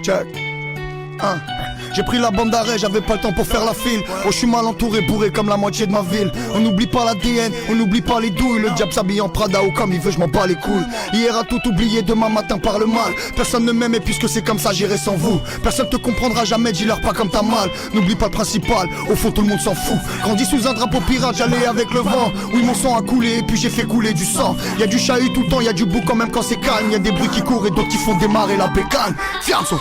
Check. J'ai pris la bande d'arrêt, j'avais pas le temps pour faire la file. Oh, je suis mal entouré, bourré comme la moitié de ma ville. On n'oublie pas l'ADN, on n'oublie pas les douilles. Le diable s'habille en Prada ou comme il veut, je m'en bats les couilles. Hier a tout oublié, demain matin par le mal. Personne ne m'aime et puisque c'est comme ça, j'irai sans vous. Personne te comprendra jamais, dis-leur pas comme t'as mal. N'oublie pas le principal, au fond tout le monde s'en fout. Grandi sous un drapeau pirate, j'allais avec le vent. Oui, mon sang a coulé et puis j'ai fait couler du sang. Y'a du chahut tout le temps, y'a du bouc quand même quand c'est calme. Y'a des bruits qui courent et d'autres qui font démarrer la bécane. Fianzo.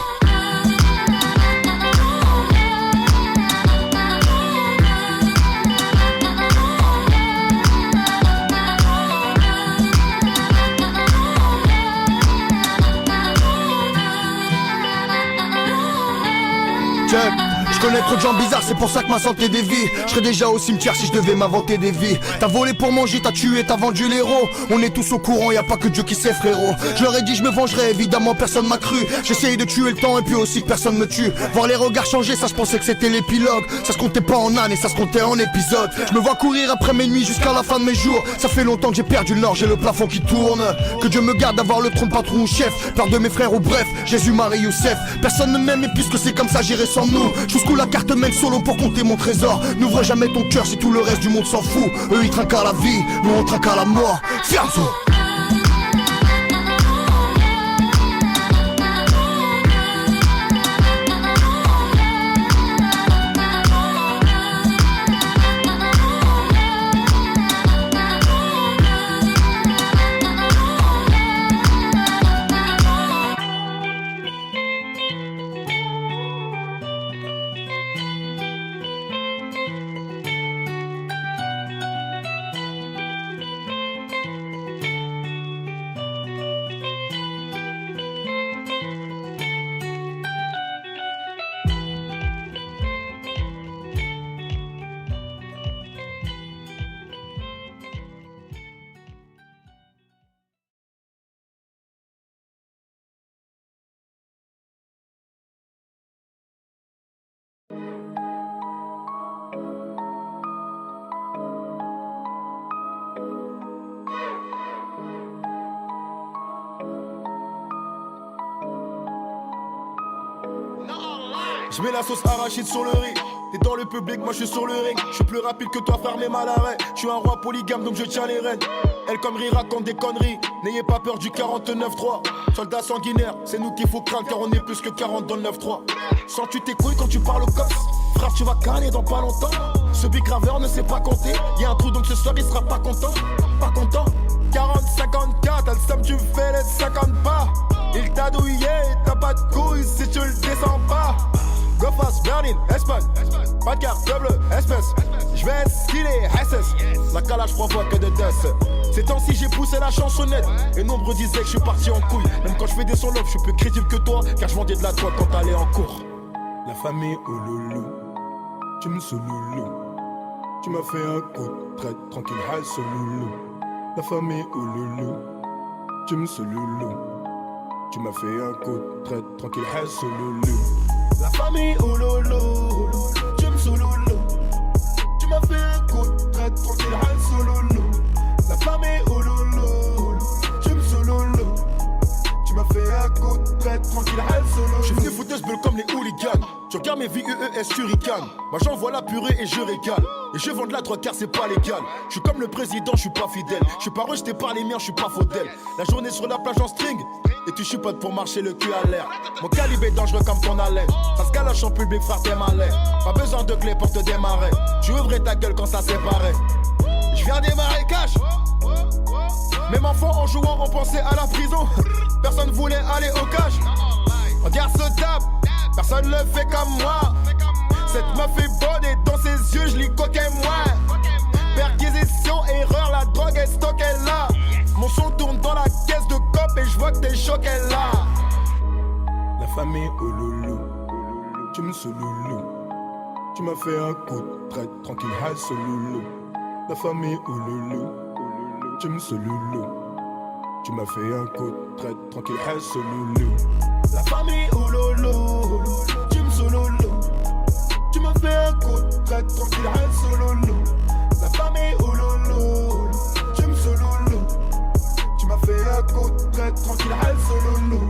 Je connais trop de gens bizarres, c'est pour ça que ma santé dévie. Je serais déjà au cimetière si je devais m'inventer des vies. T'as volé pour manger, t'as tué, t'as vendu l'héros. On est tous au courant, y a pas que Dieu qui sait frérot. Je leur ai dit je me vengerai, évidemment personne m'a cru. J'essayais de tuer le temps et puis aussi que personne me tue. Voir les regards changer, ça je pensais que c'était l'épilogue. Ça se comptait pas en années, ça se comptait en épisodes. Je me vois courir après mes nuits jusqu'à la fin de mes jours. Ça fait longtemps que j'ai perdu le nord, j'ai le plafond qui tourne. Que Dieu me garde d'avoir le trône patron ou chef. Peur de mes frères ou bref, Jésus, Marie, Youssef. Personne ne m'aime et puisque c'est comme ça j'irai sans nous. Jusqu'où la carte mène solo pour compter mon trésor. N'ouvre jamais ton cœur si tout le reste du monde s'en fout. Eux ils trinquent à la vie, nous on trinque à la mort. Fianzo. Je mets la sauce arachide sur le riz. T'es dans le public, moi je suis sur le ring. Je suis plus rapide que toi, faire mes mal à l'arrêt. Je suis un roi polygame donc je tiens les rênes. Elle comme Rira raconte des conneries. N'ayez pas peur du 49-3. Soldats sanguinaires, c'est nous qu'il faut craindre car on est plus que 40 dans le 9-3. Sens-tu tes couilles quand tu parles au cops? Frère, tu vas canner dans pas longtemps. Ce big graveur ne sait pas compter. Y'a un trou donc ce soir il sera pas content. Pas content. 40, 54, t'as le somme, tu fais les 50 pas. Il t'a douillé, t'as pas de couilles si tu le descends pas. Go fast, Berlin, Espagne. Pas de carte, double, espèce. J'vais skiller, SS. La calage 3 fois que de dust. Ces temps-ci j'ai poussé la chansonnette. Et nombreux disaient que je suis parti en couille. Même quand je fais des sons love, je suis plus crédible que toi. Car je vendais de la drogue quand t'allais en cours. La famille, oh loulou. Tu me sous loulou. Tu m'as fait un coup de traite, tranquille, high sur loulou. La famille, oh loulou. Tu me sous loulou. Tu m'as fait un coup de traite, tranquille, high sur loulou. La famille, oh loulou. Tu me sous loulou. Tu m'as fait un coup de traite, tranquille, high sur loulou. La famille, oh loulou. Tu me sous loulou. Tu m'as fait un coup de traite, tranquille, high sur loulou. J'suis venu foutre ce bulle comme les hooligans. Tu regardes mes VUES, tu ricanes. Moi j'envoie la purée et je régale. Et je vends de la drogue car c'est pas légal. Je suis comme le président, je suis pas fidèle. Je suis pas rejeté par les miens, je suis pas faudel. La journée sur la plage en string. Et tu chipotes pour marcher le cul à l'air. Mon calibre est dangereux comme ton haleine. Ça se galoche en public, frère, t'es malin. Pas besoin de clé pour te démarrer. Tu ouvrais ta gueule quand ça s'est barré. Je viens démarrer cash. Même enfant en jouant, on pensait à la prison. Personne voulait aller au cash. Regarde ce tape, personne le fait comme moi. Cette meuf est bonne et dans ses yeux je lis coquet moi. Perquisition, erreur, la drogue est stockée là. Mon son tourne dans la caisse de cop et je vois que t'es choqué là. La famille, oh loulou. Tu me sous loulou. Tu m'as fait un coup de traite, tranquille, high sur loulou. La famille, oh loulou. Tu me sous loulou. Tu m'as fait un coup de traite, tranquille, high sur loulou. La famille, oh loulou. Tu me sous loulou. Tu m'as fait un coup de traite, tranquille, high sur loulou. La famille, oh loulou. Tu me sous loulou. Tu m'as fait un coup de traite, tranquille, high sur loulou.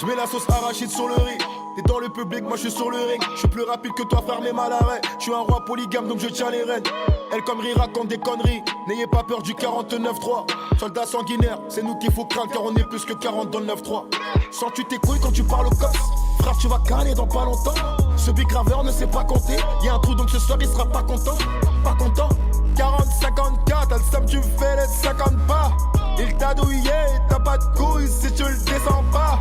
Je mets la sauce arachide sur le riz. T'es dans le public, moi je suis sur le ring. Je suis plus rapide que toi, faire mes mal arrêts. Je suis un roi polygame donc je tiens les rênes. Elle comme Rira raconte des conneries. N'ayez pas peur du 49-3. Soldats sanguinaires, c'est nous qu'il faut craindre car on est plus que 40 dans le 9-3. Sens-tu tes couilles quand tu parles au cops? Frère, tu vas caler dans pas longtemps. Ce big graveur ne sait pas compter. Y'a un trou donc ce soir il sera pas content. Pas content. 40, 54, t'as le seum, tu fais les 50 pas. Il t'a douillé, t'as pas de couilles si tu le descends pas.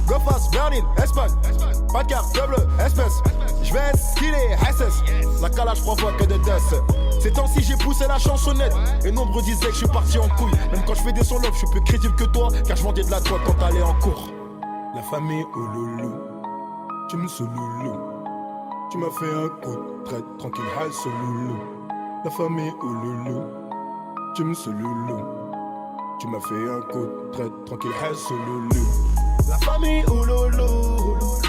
Go fast, Berlin, Espagne. Pas de carte, double, espèce. J'vais skiller, SS. La calage provoit que de death. Ces temps-ci j'ai poussé la chansonnette. Et nombreux disaient que je suis parti en couille. Même quand je fais des sons love, je suis plus crédible que toi. Car je vendais de la drogue quand t'allais en cours. La famille, oh loulou. Tu me sous loulou. Tu m'as fait un coup de traite, tranquille, hal sur loulou. La famille, oh loulou. Tu me sous loulou. Tu m'as fait un coup de traite, tranquille, hal sur loulou. La famille, oh loulou.